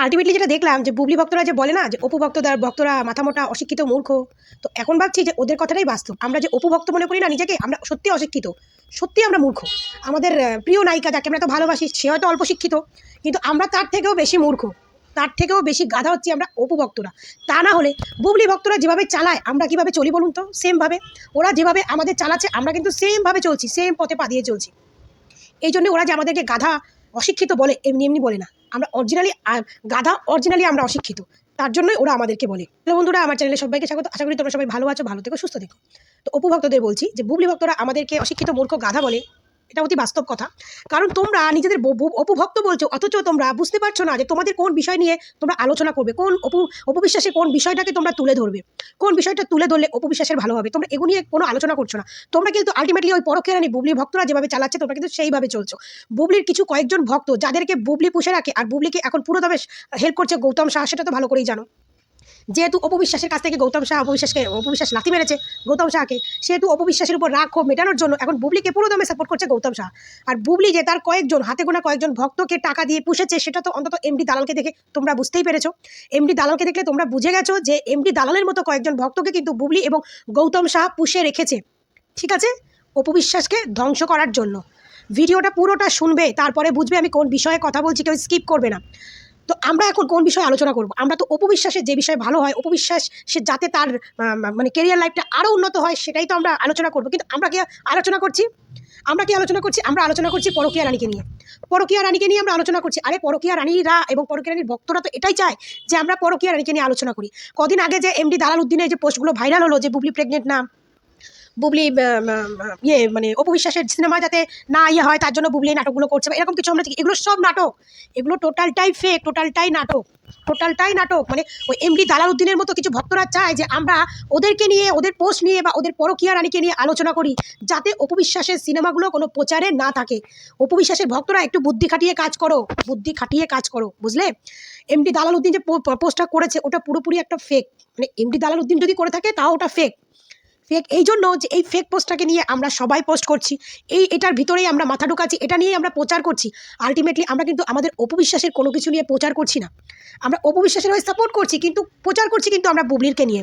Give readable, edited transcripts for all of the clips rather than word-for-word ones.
Ultimately যেটা দেখলাম যে বুবলি ভক্তরা যে বলে না যে অপু ভক্তরা মাথামোটা অশিক্ষিত মূর্খ, তো এখন ভাবছি যে ওদের কথাটাই বাস্তব। আমরা যে অপু ভক্ত মনে করি না নিজেকে, আমরা সত্যি অশিক্ষিত, সত্যি আমরা মূর্খ। আমাদের প্রিয় নায়িকা যাকে আমরা তো ভালোবাসি সে হয়তো অল্প শিক্ষিত, কিন্তু আমরা তার থেকেও বেশি মূর্খ, তার থেকেও বেশি গাধা হচ্ছি আমরা অপু ভক্তরা। তা না হলে বুবলি ভক্তরা যেভাবে চালায় আমরা কিভাবে চলি বলুন তো? সেমভাবে ওরা যেভাবে আমাদের চালাচ্ছে আমরা কিন্তু সেমভাবে চলছি, সেম পথে পা দিয়ে চলছি। এই জন্য ওরা যে আমাদেরকে গাধা অশিক্ষিত বলে এমনি এমনি বলে না, আমরা অরিজিনালি গাধা, অরিজিনালি আমরা অশিক্ষিত, তার জন্যই ওরা আমাদেরকে বলে। হ্যালো বন্ধুরা, আমার চ্যানেলে সবাইকে স্বাগত। আশা করি তোমরা সবাই ভালো আছো, ভালো থেকো, সুস্থ থেকো। তো অপু ভক্তদের বলছি যে বুবলি ভক্তরা আমাদেরকে অশিক্ষিত মূর্খ গাধা বলে, এটা অতি বাস্তব কথা। কারণ তোমরা নিজেদের অপু ভক্ত বলছো, অথচ তোমরা বুঝতে পারছো না যে তোমাদের কোন বিষয় নিয়ে তোমরা আলোচনা করবে, কোন অপবিশ্বাসের কোন বিষয়টাকে তোমরা তুলে ধরবে, কোন বিষয়টা তুলে ধরলে অপবিশ্বাসের ভালো হবে। তোমরা এগুলো নিয়ে কোনো আলোচনা করছো না। তোমরা কিন্তু আলটিমেটলি ওই পরকীয়া রানী বুবলি ভক্তরা যেভাবে চালাচ্ছে তোমরা কিন্তু সেইভাবে চলছো। বুবলির কিছু কয়েকজন ভক্ত যাদেরকে বুবলি পুষে রাখে, আর বুবলিকে এখন পুরোদমে হেল্প করছে গৌতম শাহ, সেটা তো ভালো করেই জানো। যেহেতু অপবিশ্বাসের কাছ থেকে অপবিশ্বাস লাথি মেরেছে গৌতম শাহকে, সেহেতু অপবিশ্বাসের উপর রাগ ক্ষোভ মেটানোর জন্য এখন বুবলিকে পুরোদমে সাপোর্ট করছে গৌতম শাহ। আর বুবলি যে তার কয়েকজন হাতে গোনা কয়েকজন ভক্তকে টাকা দিয়ে পুষেছে, সেটা তো অন্তত এমডি দালালকে দেখে তোমরা বুঝতেই পেরেছো। এমডি দালালকে দেখলে তোমরা বুঝে গেছো যে এমডি দালালের মতো কয়েকজন ভক্তকে কিন্তু বুবলি এবং গৌতম শাহ পুষে রেখেছে, ঠিক আছে, অপবিশ্বাসকে ধ্বংস করার জন্য। ভিডিওটা পুরোটা শুনবে, তারপরে বুঝবে আমি কোন বিষয়ে কথা বলছি, কেউ স্কিপ করবে না। তো আমরা এখন কোন বিষয়ে আলোচনা করব? আমরা তো অপবিশ্বাসের যে বিষয় ভালো হয়, অপবিশ্বাস সে যাতে তার মানে কেরিয়ার লাইফটা আরও উন্নত হয়, সেটাই তো আমরা আলোচনা করব। কিন্তু আমরা কি আলোচনা করছি? আমরা আলোচনা করছি পরকীয়া রানীকে নিয়ে। পরকীয়া রানীকে নিয়ে আমরা আলোচনা করছি। আরে পরকীয়া রানীরা এবং পরকীয়া রানীর ভক্তরা তো এটাই চায় যে আমরা পরকীয়া রানীকে নিয়ে আলোচনা করি। কদিন আগে যে এমডি দালাল উদ্দিনের যে পোস্টগুলো ভাইরাল হলো যে বুবলি প্রেগনেন্ট না, বুবলি মানে অপবিশ্বাসের সিনেমা যাতে না হয় তার জন্য বুবলি এই নাটকগুলো করছে বা এরকম কিছু আমরা দেখি, এগুলো সব নাটক, এগুলো টোটালটাই ফেক, টোটালটাই নাটক। মানে ওই এমডি দালাল উদ্দিনের মতো কিছু ভক্তরা চায় যে আমরা ওদেরকে নিয়ে, ওদের পোস্ট নিয়ে বা ওদের পরকীয়া রানীকে নিয়ে আলোচনা করি, যাতে অপবিশ্বাসের সিনেমাগুলো কোনো প্রচারে না থাকে। অপবিশ্বাসের ভক্তরা একটু বুদ্ধি খাটিয়ে কাজ করো, বুঝলে? এমডি দালাল উদ্দিন যে পোস্টটা করেছে ওটা পুরোপুরি একটা ফেক। মানে এমডি দালাল উদ্দিন যদি করে থাকে তাও ওটা ফেক। এই জন্য যে এই ফেক পোস্টটাকে নিয়ে আমরা সবাই পোস্ট করছি, এটার ভিতরেই আমরা মাথা ঢুকাচ্ছি, এটা নিয়েই আমরা প্রচার করছি। আলটিমেটলি আমরা কিন্তু আমাদের অপবিশ্বাসের কোনো কিছু নিয়ে প্রচার করছি না। আমরা অপবিশ্বাসের হয়ে সাপোর্ট করছি, কিন্তু প্রচার করছি কিন্তু আমরা বুবলিকে নিয়ে,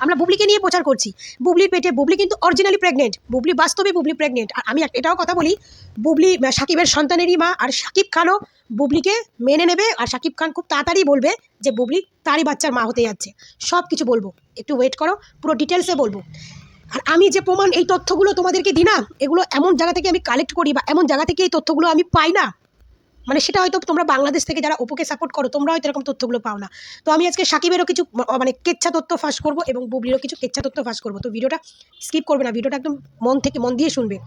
আমরা বুবলিকে নিয়ে প্রচার করছি। বুবলির পেটে বুবলি কিন্তু অরিজিনালি প্রেগনেন্ট, বুবলি বাস্তবে বুবলি প্রেগনেন্ট। আর আমি এটাও কথা বলি, বুবলি সাকিবের সন্তানেরই মা, আর সাকিব খানও বুবলিকে মেনে নেবে, আর সাকিব খান খুব তাড়াতাড়ি বলবে যে বুবলি তারই বাচ্চার মা হতে যাচ্ছে। সব কিছু বলবো, একটু ওয়েট করো, পুরো ডিটেলসে বলবো। আর আমি যে প্রমাণ, এই তথ্যগুলো তোমাদেরকে দিই না, এগুলো এমন জায়গা থেকে আমি কালেক্ট করি বা এমন জায়গা থেকে এই তথ্যগুলো আমি পাই না, মানে সেটা হয়তো তোমরা বাংলাদেশ থেকে যারা অপুকে সাপোর্ট করো তোমরা হয়তো এরকম তথ্যগুলো পাও না। তো আমি আজকে সাকিবেরও কিছু মানে কেচ্ছা তথ্য ফাঁস করবো এবং বুবলিরও কিছু কেচ্ছা তথ্য ফাঁস করবো। তো ভিডিওটা স্কিপ করবে না, ভিডিওটা একদম মন দিয়ে শুনবে।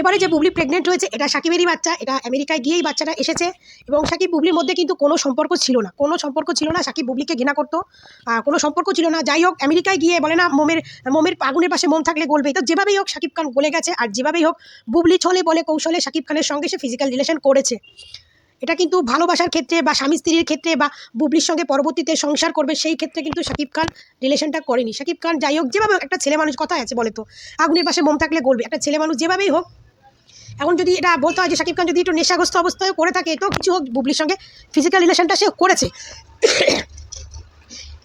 এবারে যে বুবলি প্রেগনেন্ট হয়েছে এটা সাকিবেরই বাচ্চা, এটা আমেরিকায় গিয়েই বাচ্চাটা এসেছে। এবং সাকিব বুবলির মধ্যে কিন্তু কোনো সম্পর্ক ছিল না, সাকিব বুবলিকে ঘৃণা করতো, কোনো সম্পর্ক ছিল না। যাই হোক, আমেরিকায় গিয়ে বলে না মোমের আগুনের পাশে মোম থাকলে গলবে, তো যেভাবেই হোক সাকিব খান গলে গেছে। আর যেভাবেই হোক বুবলি ছলে বলে কৌশলে সাকিব খানের সঙ্গে সে ফিজিক্যাল রিলেশন করেছে। এটা কিন্তু ভালোবাসার ক্ষেত্রে বা স্বামী স্ত্রীর ক্ষেত্রে বা বুবলির সঙ্গে পরবর্তীতে সংসার করবে সেই ক্ষেত্রে কিন্তু সাকিব খান রিলেশনটা করেনি। সাকিব খান যাই হোক, যেভাবে একটা ছেলে মানুষ, কথায় আছে বলে তো, আগুনের পাশে মোম থাকলে গলবে, একটা ছেলে মানুষ যেভাবেই হোক, এখন যদি এটা বলতে হয় যে সাকিব খান যদি একটু নেশাগ্রস্ত অবস্থায় করে থাকে তো কিছু হোক, বুবলির সঙ্গে ফিজিক্যাল রিলেশনটা সে করেছে।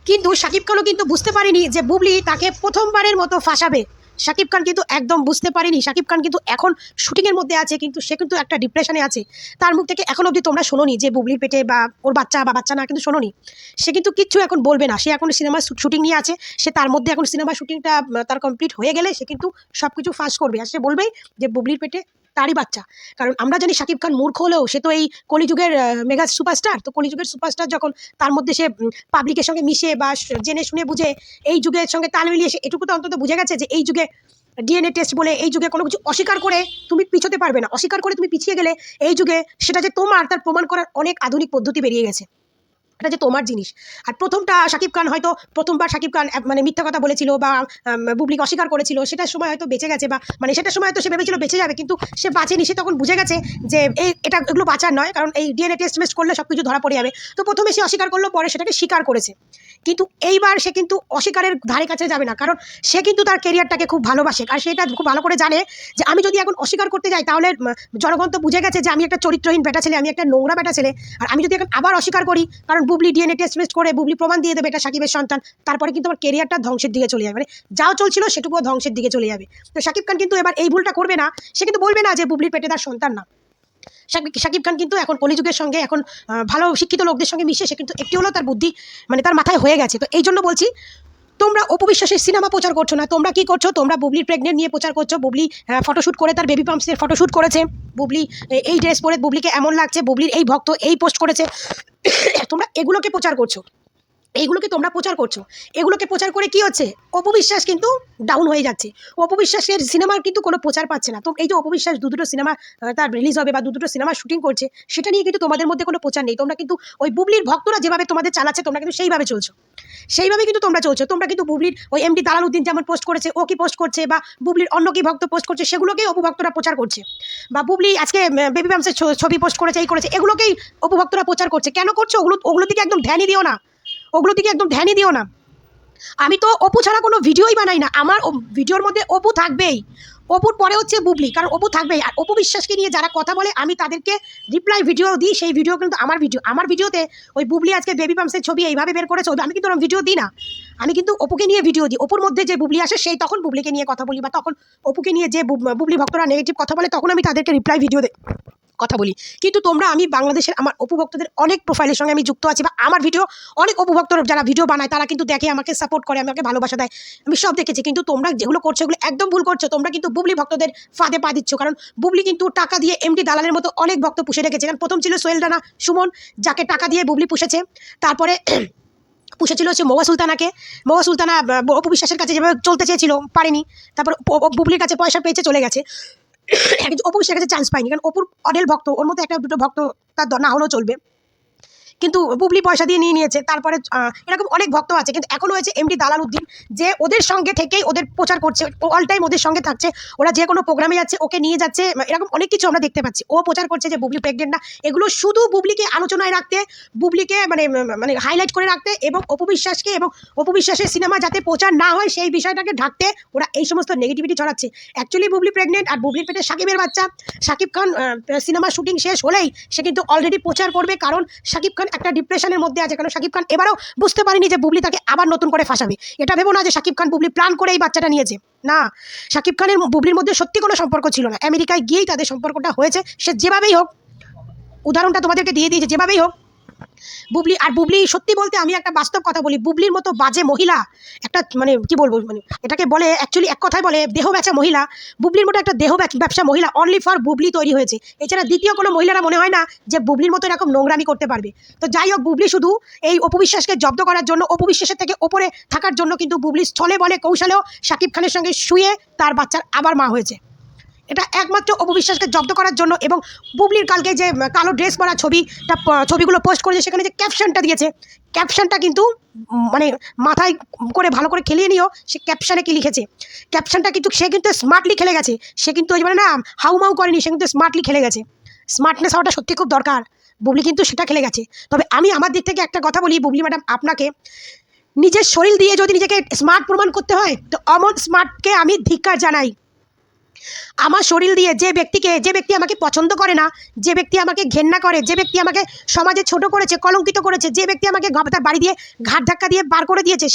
কিন্তু সাকিব খানও কিন্তু বুঝতে পারেনি যে বুবলি তাকে প্রথমবারের মতো ফাঁসাবে। সাকিব খান কিন্তু একদম বুঝতে পারেনি। সাকিব খান কিন্তু এখন শুটিংয়ের মধ্যে আছে, কিন্তু সে কিন্তু একটা ডিপ্রেশনে আছে। তার মুখ থেকে এখন অবধি তোমরা শোনোনি যে বুবলির পেটে বা ওর বাচ্চা বা বাচ্চা না, কিন্তু শোনোনি। সে কিন্তু কিচ্ছু এখন বলবে না, সে এখন সিনেমার শুটিং নিয়ে আছে। সে তার মধ্যে এখন সিনেমা শুটিংটা তার কমপ্লিট হয়ে গেলে সে কিন্তু সব কিছু ফাঁস করবে, আর সে বলবেই যে বুবলির পেটে তারই বাচ্চা। কারণ আমরা জানি সাকিব খান মূর্খ হলেও সে তো এই কলিযুগের মেগা সুপারস্টার। তো কলিযুগের সুপারস্টার যখন, তার মধ্যে সে পাবলিকের সঙ্গে মিশে বা জেনে শুনে বুঝে এই যুগের সঙ্গে তাল মিলিয়ে সে এটুকু তো অন্তত বুঝে গেছে যে এই যুগে ডিএনএ টেস্ট বলে এই যুগে কোনো কিছু অস্বীকার করে তুমি পিছোতে পারবে না। অস্বীকার করে তুমি পিছিয়ে গেলে এই যুগে সেটা যে তোমার, তার প্রমাণ করার অনেক আধুনিক পদ্ধতি বেরিয়ে গেছে। এটা যে তোমার জিনিস। আর প্রথমটা শাকিব খান হয়তো প্রথমবার শাকিব খান মানে মিথ্যা কথা বলেছিল বা বুবলিকে অস্বীকার করেছিল, সেটার সময় হয়তো বেঁচে গেছে বা মানে সেটার সময় হয়তো সে ভেবেছিল বেঁচে যাবে, কিন্তু সে বাঁচেনি। সে তখন বুঝে গেছে যে এগুলো বাঁচার নয়, কারণ এই ডিএনএ টেস্ট করলে সব কিছু ধরা পড়ে যাবে। তো প্রথমে সে অস্বীকার করলো, পরে সেটাকে স্বীকার করেছে। কিন্তু এইবার সে কিন্তু অস্বীকারের ধারে কাছে যাবে না, কারণ সে কিন্তু তার কেরিয়ারটাকে খুব ভালোবাসে। আর সেটা খুব ভালো করে জানে যে আমি যদি এখন অস্বীকার করতে যাই তাহলে জনগণ তো বুঝে গেছে যে আমি একটা চরিত্রহীন বেটা ছেলে, আমি একটা নোংরা বেটা ছেলে। আর আমি যদি এখন আবার অস্বীকার করি, কারণ বুবলি ডিএনএ টেস্ট করে বুবলি প্রমাণ দিয়ে দেবে এটা শাকিবের সন্তান, তারপরে কিন্তু আমার কেরিয়ারটা ধ্বংসের দিকে চলে যাবে, মানে যাও চলছিল সেটুকুও ধ্বংসের দিকে চলে যাবে। তো শাকিব খান কিন্তু এবার এই ভুলটা করবে না। সে কিন্তু বলবে না যে বুবলির পেটে তার সন্তান না। শাকিব খান কিন্তু এখন কলিযুগের সঙ্গে, এখন ভালো শিক্ষিত লোকদের সঙ্গে মিশে সে কিন্তু একটি হলেও তার বুদ্ধি মানে তার মাথায় হয়ে গেছে। তো এই জন্য বলছি, তোমরা অপু বিশ্বাসের সিনেমা প্রচার করছো না, তোমরা কি করছো? তোমরা বুবলির প্রেগনেন্ট নিয়ে প্রচার করছো। বুবলি ফটোশ্যুট করে তার বেবি পাম্পসের ফটোশ্যুট করেছে, বুবলি এই ড্রেস পরে বুবলিকে এমন লাগছে, বুবলির এই ভক্ত এই পোস্ট করেছে। তোমরা এগুলোকে প্রচার করছো, এইগুলোকে তোমরা প্রচার করছো। এগুলোকে প্রচার করে কি হচ্ছে? অপু বিশ্বাস কিন্তু ডাউন হয়ে যাচ্ছে। অপু বিশ্বাসের সিনেমার কিন্তু কোনো প্রচার পাচ্ছে না। তো এই যে অপু বিশ্বাস দুটো সিনেমা তার রিলিজ হবে বা দুটো সিনেমা শুটিং করছে, সেটা নিয়ে কিন্তু তোমাদের মধ্যে কোনো প্রচার নেই। তোমরা কিন্তু ওই বুবলির ভক্তরা যেভাবে তোমাদের চালাচ্ছে, তোমরা কিন্তু সেইভাবে চলছো, সেইভাবে কিন্তু তোমরা চলছো। তোমরা কিন্তু বুবলির ওই এমডি দালাল উদ্দিন যেমন পোস্ট করেছে, ও কি পোস্ট করছে, বা বুবলির অন্য কি ভক্ত পোস্ট করছে, সেগুলোকেই অপু ভক্তরা প্রচার করছে। বা বুবলি আজকে বেবি পাম্পসের ছবি পোস্ট করেছে, এই করেছে, এগুলোকেই অপু ভক্তরা প্রচার করছে। কেন করছো? ওগুলোর দিকে একদম ধ্যানই দিও না, ওগুলোর দিকে একদম ধ্যানই দিও না। আমি তো অপু ছাড়া কোনো ভিডিওই বানাই না, আমার ভিডিওর মধ্যে অপু থাকবেই। অপুর পরে হচ্ছে বুবলি, কারণ অপু থাকবেই। আর অপু বিশ্বাসকে নিয়ে যারা কথা বলে আমি তাদেরকে রিপ্লাই ভিডিও দিই, সেই ভিডিও কিন্তু আমার ভিডিওতে ওই বুবলি আজকে বেবি পাম্পসের ছবি এইভাবে বের করেছে, আমি কিন্তু ভিডিও দিই না। আমি কিন্তু অপুকে নিয়ে ভিডিও দিই। অপুর মধ্যে যে বুবলি আসে সেই তখন বুবলিকে নিয়ে কথা বলি, বা তখন অপুকে নিয়ে যে বুবলি ভক্তরা নেগেটিভ কথা বলে তখন আমি তাদেরকে রিপ্লাই ভিডিও দিই, কথা বলি। কিন্তু আমি বাংলাদেশের আমার অপু ভক্তদের অনেক প্রোফাইলের সঙ্গে আমি যুক্ত আছি, বা আমার ভিডিও অনেক অপু ভক্তরা যারা ভিডিও বানায় তারা কিন্তু দেখে, আমাকে সাপোর্ট করে, আমাকে ভালোবাসা দেয়, আমি সব দেখেছি। কিন্তু তোমরা যেগুলো করছো এগুলো একদম ভুল করছো। তোমরা কিন্তু বুবলি ভক্তদের ফাঁদে পা দিচ্ছ, কারণ বুবলি কিন্তু টাকা দিয়ে এমডি দালালের মতো অনেক ভক্ত পুষে রেখেছে। কারণ প্রথম ছিল সোহেল রানা সুমন, যাকে টাকা দিয়ে বুবলি পুষেছে। তারপরে পুষেছিল হচ্ছে মৌয়া সুলতানা অপু বিশ্বাসের কাছে যেভাবে চলতে চেয়েছিল পারেনি, তারপর বুবলির কাছে পয়সা পেয়েছে চলে গেছে। কিন্তু অপু বিশ্বাসের কাছে চান্স পায়নি, কারণ অপুর অডেল ভক্ত, ওর মধ্যে একটা দুটো ভক্ত তার না হলেও চলবে, কিন্তু বুবলি পয়সা দিয়ে নিয়ে নিয়েছে। তারপরে এরকম অনেক ভক্ত আছে, কিন্তু এখনও হয়েছে এমডি দালাল উদ্দিন, যে ওদের সঙ্গে থেকেই ওদের প্রচার করছে, অল টাইম ওদের সঙ্গে থাকছে, ওরা যে কোনো প্রোগ্রামে যাচ্ছে ওকে নিয়ে যাচ্ছে, এরকম অনেক কিছু আমরা দেখতে পাচ্ছি। ও প্রচার করছে যে বুবলি প্রেগনেন্ট না, এগুলো শুধু বুবলিকে আলোচনায় রাখতে, বুবলিকে মানে মানে হাইলাইট করে রাখতে, এবং অপু বিশ্বাসকে এবং অপু বিশ্বাসের সিনেমা যাতে প্রচার না হয় সেই বিষয়টাকে ঢাকতে ওরা এই সমস্ত নেগেটিভিটি ছড়াচ্ছে। অ্যাকচুয়ালি বুবলি প্রেগনেন্ট, আর বুবলির পেটে সাকিবের বাচ্চা। শাকিব খান সিনেমা শুটিং শেষ হলেই সে কিন্তু অলরেডি প্রচার করবে, কারণ শাকিব খান একটা ডিপ্রেশনের মধ্যে আছে। কারণ শাকিব খান এবারও বুঝতে পারেনি যে বুবলি তাকে আবার নতুন করে ফাঁসাবে। এটা ভেবো না যে শাকিব খান বুবলি প্ল্যান করে এই বাচ্চাটা নিয়েছে, না। শাকিব খানের বুবলির মধ্যে সত্যি কোনো সম্পর্ক ছিল না, আমেরিকায় গিয়েই তাদের সম্পর্কটা হয়েছে। সে যেভাবেই হোক, উদাহরণটা তোমাদেরকে দিয়ে দিয়েছে, যেভাবেই হোক বুবলি সত্যি বলতে আমি একটা বাস্তব কথা বলি, বুবলির মতো বাজে মহিলা, একটা মানে কি বলবো, মানে এটাকে বলে অ্যাকচুয়ালি এক কথায় বলে দেহ ব্যবসা মহিলা। বুবলির মতো একটা দেহ ব্যবসা মহিলা অনলি ফর বুবলি তৈরি হয়েছে। এছাড়া দ্বিতীয় কোনো মহিলারা মনে হয় না যে বুবলির মতো এরকম নোংরামি করতে পারবে। তো যাই হোক, বুবলি শুধু এই অপু বিশ্বাসকে জব্দ করার জন্য, অপু বিশ্বাসের থেকে ওপরে থাকার জন্য কিন্তু বুবলি স্থলে বলে কৌশলেও শাকিব খানের সঙ্গে শুয়ে তার বাচ্চার আবার মা হয়েছে। এটা একমাত্র অপু বিশ্বাসকে জব্দ করার জন্য। এবং বুবলির কালকে যে কালো ড্রেস পরা ছবিগুলো পোস্ট করেছে, সেখানে যে ক্যাপশনটা দিয়েছে, ক্যাপশনটা কিন্তু মানে মাথায় করে ভালো করে খেলিয়ে নিও, সে ক্যাপশনে কি লিখেছে। ক্যাপশনটা কিন্তু সে কিন্তু স্মার্টলি খেলে গেছে, সে কিন্তু ওই মানে না হাউমাউ করেনি, সে কিন্তু স্মার্টলি খেলে গেছে। স্মার্টনেস হওয়াটা সত্যি খুব দরকার, বুবলি কিন্তু সেটা খেলে গেছে। তবে আমি আমার দিক থেকে একটা কথা বলি, বুবলি ম্যাডাম, আপনাকে নিজের শরীর দিয়ে যদি নিজেকে স্মার্ট প্রমাণ করতে হয়, তো অমন স্মার্টকে আমি ধিক্কার জানাই। আমার শরীর দিয়ে যে ব্যক্তি আমাকে পছন্দ করে না, যে ব্যক্তি আমাকে ঘেন্না করে, যে ব্যক্তি আমাকে সমাজে ছোট করেছে, কলঙ্কিত করেছে, যে ব্যক্তি আমাকে তার বাড়ি দিয়ে ঘাট ধাক্কা দিয়ে বার করে দিয়েছে,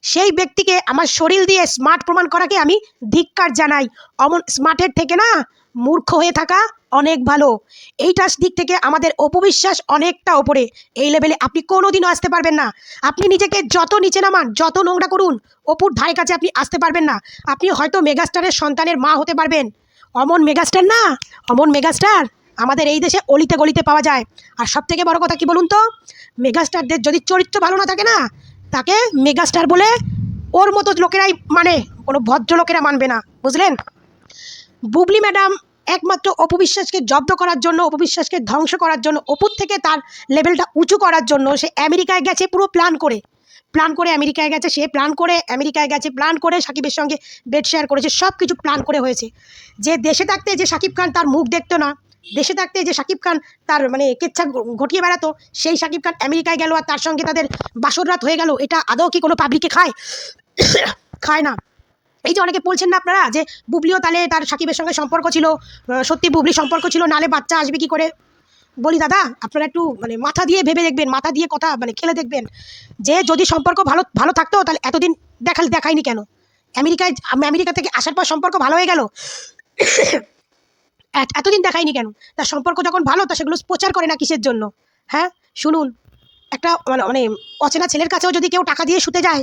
সেই ব্যক্তিকে আমার শরীর দিয়ে স্মার্ট প্রমাণ করাকে আমি ধিক্কার জানাই। অমন স্মার্টের থেকে না মূর্খ হয়ে থাকা অনেক ভালো। এইটার দিক থেকে আমাদের অপবিশ্বাস অনেকটা ওপরে। এই লেভেলে আপনি কোনোদিনও আসতে পারবেন না। আপনি নিজেকে যত নিচে নামান, যত নোংরা করুন, অপুর ধারে কাছে আপনি আসতে পারবেন না। আপনি হয়তো মেগাস্টারের সন্তানের মা হতে পারবেন। অমন মেগাস্টার আমাদের এই দেশে অলিতে গলিতে পাওয়া যায়। আর সব থেকে বড় কথা কি বলুন তো, মেগাস্টারদের যদি চরিত্র ভালো না থাকে না, তাকে মেগাস্টার বলে ওর মতো লোকেরাই মানে, কোনো ভদ্র লোকেরা মানবে না, বুঝলেন? বুবলি ম্যাডাম একমাত্র অপু বিশ্বাসকে জব্দ করার জন্য, অপু বিশ্বাসকে ধ্বংস করার জন্য, অপুর থেকে তার লেভেলটা উঁচু করার জন্য সে আমেরিকায় গেছে পুরো প্ল্যান করে আমেরিকায় গেছে, সে প্ল্যান করে সাকিবের সঙ্গে বেড শেয়ার করেছে, সব কিছু প্ল্যান করে হয়েছে। যে দেশে থাকতে যে শাকিব খান তার মুখ দেখতো না, দেশে থাকতে যে শাকিব খান তার মানে কেচ্ছা ঘটিয়ে বেড়াতো, সেই শাকিব খান আমেরিকায় গেল আর তার সঙ্গে তাদের বাসর রাত হয়ে গেল। এটা আদৌ কি কোনো পাবলিকে খায়? খায় না। এই যে অনেকে বলছেন না আপনারা যে বুবলিও তাহলে তার সাকিবের সঙ্গে সম্পর্ক ছিল, সত্যি বুবলি সম্পর্ক ছিল, নালে বাচ্চা আসবে কি করে? বলি দাদা, আপনারা একটু মানে মাথা দিয়ে ভেবে দেখবেন, মাথা দিয়ে কথা মানে খেলে দেখবেন যে যদি সম্পর্ক ভালো ভালো থাকতো তাহলে এতদিন দেখায়নি কেন? আমেরিকা থেকে আসার পর সম্পর্ক ভালো হয়ে গেল, এতদিন দেখায়নি কেন? তার সম্পর্ক যখন ভালো তা সেগুলো প্রচার করে না কিসের জন্য? হ্যাঁ শুনুন, একটা মানে অচেনা ছেলের কাছেও যদি কেউ টাকা দিয়ে শুতে যায়,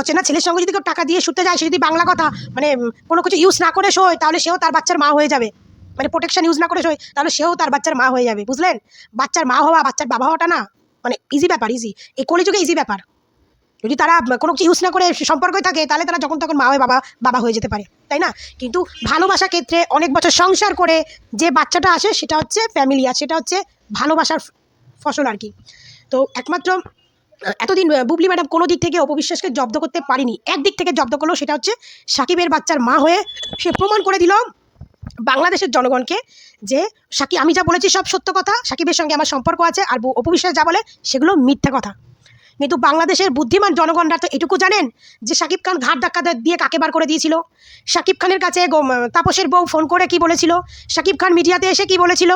অচেনা ছেলের সঙ্গে যদি কেউ টাকা দিয়ে শুতে যায়, সে যদি বাংলা কথা মানে কোনো কিছু ইউজ না করে শোয়, তাহলে সেও তার বাচ্চার মা হয়ে যাবে। মানে প্রোটেকশন ইউজ না করে শোয়, তাহলে সেও তার বাচ্চার মা হয়ে যাবে। বুঝলেন? বাচ্চার মা হওয়া, বাচ্চার বাবা হওয়াটা না মানে ইজি ব্যাপার, ইজি, এই কলিযুগে ইজি ব্যাপার। যদি তারা কোনো কিছু ইউজ না করে সম্পর্কই থাকে, তাহলে তারা যখন তখন মা হয়ে বাবা হয়ে যেতে পারে, তাই না? কিন্তু ভালোবাসার ক্ষেত্রে অনেক বছর সংসার করে যে বাচ্চাটা আসে সেটা হচ্ছে ফ্যামিলি, আর সেটা হচ্ছে ভালোবাসার ফসল আর কি। তো একমাত্র এতদিন বুবলি ম্যাডাম কোনো দিক থেকে অপু বিশ্বাসকে জব্দ করতে পারিনি, একদিক থেকে জব্দ করলো, সেটা হচ্ছে সাকিবের বাচ্চার মা হয়ে সে প্রমাণ করে দিল বাংলাদেশের জনগণকে যে আমি যা বলেছি সব সত্য কথা, সাকিবের সঙ্গে আমার সম্পর্ক আছে, আর অপু বিশ্বাস যা বলে সেগুলো মিথ্যা কথা। কিন্তু বাংলাদেশের বুদ্ধিমান জনগণরা তো এটুকু জানেন যে শাকিব খান ঘাট ধাক্কা দিয়ে কাকে বার করে দিয়েছিল, শাকিব খানের কাছে তাপসের বউ ফোন করে কি বলেছিল, শাকিব খান মিডিয়াতে এসে কি বলেছিল,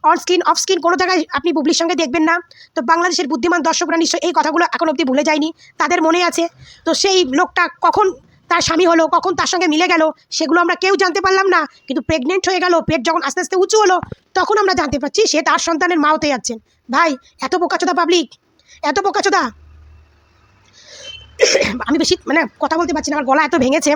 অন স্ক্রিন অফ স্ক্রিন কোনো জায়গায় আপনি বুবলির সঙ্গে দেখবেন না। তো বাংলাদেশের বুদ্ধিমান দর্শকরা নিশ্চয়ই এই কথাগুলো এখন অবধি ভুলে যায়নি, তাদের মনে আছে। তো সেই লোকটা কখন তার স্বামী হলো, কখন তার সঙ্গে মিলে গেল, সেগুলো আমরা কেউ জানতে পারলাম না। কিন্তু প্রেগনেন্ট হয়ে গেল, পেট যখন আস্তে আস্তে উঁচু হলো, তখন আমরা জানতে পারছি সে তার সন্তানের মা হতে যাচ্ছেন। ভাই, এত বোকাচোদা পাবলিক, এত বোকাচোদা। আমি বেশি মানে কথা বলতে পারছি না, আমার গলা এত ভেঙেছে,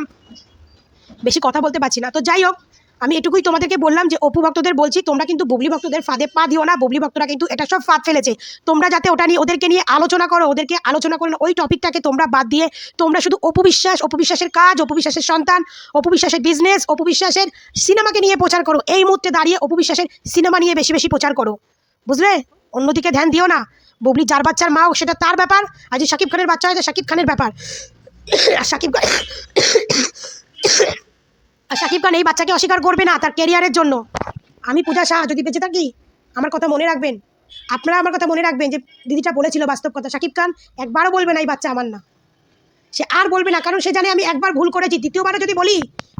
বেশি কথা বলতে পারছি না। তো যাই হোক, আমি এটুকুই তোমাদেরকে বললাম যে অপু ভক্তদের বলছি, তোমরা কিন্তু বুবলি ভক্তদের ফাঁদে পা দিও না। বুবলি ভক্তরা কিন্তু এটা সব ফাঁদ ফেলেছে, তোমরা যাতে ওটা নিয়ে ওদেরকে নিয়ে আলোচনা করো, ওদেরকে আলোচনা করো না, ওই টপিকটাকে তোমরা বাদ দিয়ে তোমরা শুধু অপু বিশ্বাসের কাজ, অপু বিশ্বাসের সন্তান, অপু বিশ্বাসের বিজনেস, অপু বিশ্বাসের সিনেমাকে নিয়ে প্রচার করো। এই মুহূর্তে দাঁড়িয়ে অপু বিশ্বাসের সিনেমা নিয়ে বেশি বেশি প্রচার করো, বুঝলে? অন্যদিকে ধ্যান দিও না। বুবলি যার বাচ্চার মা সেটা তার ব্যাপার, আর যে শাকিব খানের বাচ্চা হয়েছে শাকিব খানের ব্যাপার। আর শাকিব খান এই বাচ্চাকে অস্বীকার করবে না তার ক্যারিয়ারের জন্য। আমি পূজা শাহ যদি বেঁচে থাকি, আমার কথা মনে রাখবেন, আপনারা আমার কথা মনে রাখবেন যে দিদিটা বলেছিল বাস্তব কথা, শাকিব খান একবারও বলবে না এই বাচ্চা আমার না, সে আর বলবে না, কারণ সে জানে আমি একবার ভুল করেছি। দ্বিতীয়বারে যদি বলি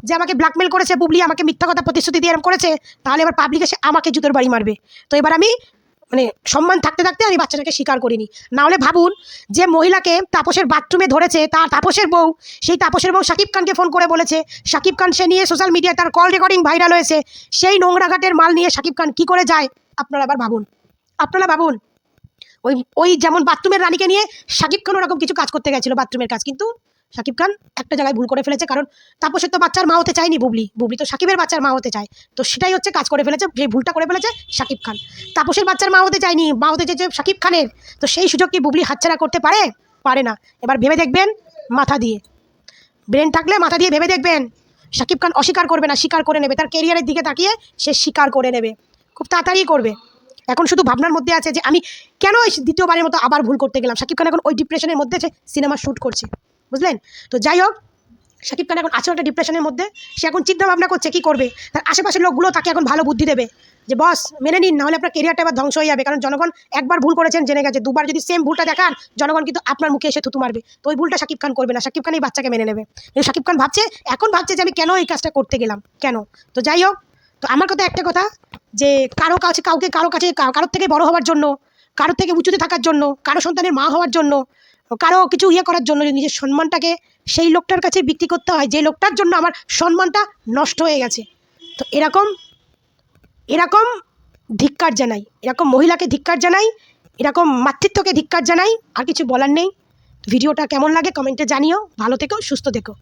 যে আমাকে ব্ল্যাকমেল করেছে বুবলি, আমাকে মিথ্যা কথা প্রতিশ্রুতি দিয়ে এরকম করেছে, তাহলে এবার পাবলিক এসে আমাকে জুতোর বাড়ি মারবে। তো এবার আমি মানে সম্মান থাকতে থাকতে আমি বাচ্চাটাকে স্বীকার করিনি। না হলে ভাবুন, যে মহিলাকে তাপসের বাথরুমে ধরেছে তার তাপসের বউ, সেই তাপসের বউ শাকিব খানকে ফোন করে বলেছে, শাকিব খান সে নিয়ে সোশ্যাল মিডিয়ায় তার কল রেকর্ডিং ভাইরাল হয়েছে, সেই নোংরাঘাটের মাল নিয়ে শাকিব খান কী করে যায় আপনারা আবার ভাবুন। আপনারা ভাবুন, ওই যেমন বাথরুমের রানীকে নিয়ে শাকিব খান ওরকম কিছু কাজ করতে গেছিলো, বাথরুমের কাজ, কিন্তু শাকিব খান একটা জায়গায় ভুল করে ফেলেছে, কারণ তাপসের তো বাচ্চার মা হতে চায়নি বুবলি তো শাকিবের বাচ্চার মা হতে চায়, তো সেটাই হচ্ছে কাজ করে ফেলেছে, যে ভুলটা করে ফেলেছে শাকিব খান। তাপসের বাচ্চার মা হতে চায়নি, মা হতে চেয়েছে শাকিব খানের, তো সেই সুযোগ কি বুবলি হাতছাড়া করতে পারে না। এবার ভেবে দেখবেন, মাথা দিয়ে, ব্রেন থাকলে মাথা দিয়ে ভেবে দেখবেন, শাকিব খান অস্বীকার করবে না, স্বীকার করে নেবে, তার কেরিয়ারের দিকে তাকিয়ে সে স্বীকার করে নেবে, খুব তাড়াতাড়ি করবে। এখন শুধু ভাবনার মধ্যে আছে যে আমি কেন দ্বিতীয়বারের মতো আবার ভুল করতে গেলাম। শাকিব খান এখন ওই ডিপ্রেশনের মধ্যে সিনেমা শ্যুট করছে, বুঝলেন? তো যাই হোক, শাকিব খান এখন আছে একটা ডিপ্রেশনের মধ্যে, সে এখন চিন্তা ভাবনা করছে কী করবে। তার আশেপাশের লোকগুলো তাকে এখন ভালো বুদ্ধি দেবে যে বস মেনে নিন, নাহলে আপনার কেরিয়ারটা এবার ধ্বংস হয়ে যাবে, কারণ জনগণ একবার ভুল করেছেন জেনে গেছে, দুবার যদি সেম ভুলটা দেখান জনগণ কিন্তু আপনার মুখে এসে থুতু মারবে। তো ওই ভুলটা শাকিব খান করবে না, শাকিব খান এই বাচ্চাকে মেনে নেবে। কিন্তু শাকিব খান এখন ভাবছে যে আমি কেন এই কাজটা করতে গেলাম, কেন। তো যাই হোক, তো আমার কথা একটা কথা, যে কারোর থেকে বড় হওয়ার জন্য, কারোর থেকে উঁচুতে থাকার জন্য, কারো সন্তানের মা হওয়ার জন্য, কারো কিছু করার জন্য নিজের সম্মানটাকে সেই লোকটার কাছে বিক্রি করতে হয় যে লোকটার জন্য আমার সম্মানটা নষ্ট হয়ে গেছে। তো এরকম ধিক্কার জানাই, এরকম মহিলাকে ধিক্কার জানাই, এরকম মাতৃত্বকে ধিক্কার জানাই, আর কিছু বলার নেই। ভিডিওটা কেমন লাগে কমেন্টে জানিও। ভালো থেকো, সুস্থ থেকো।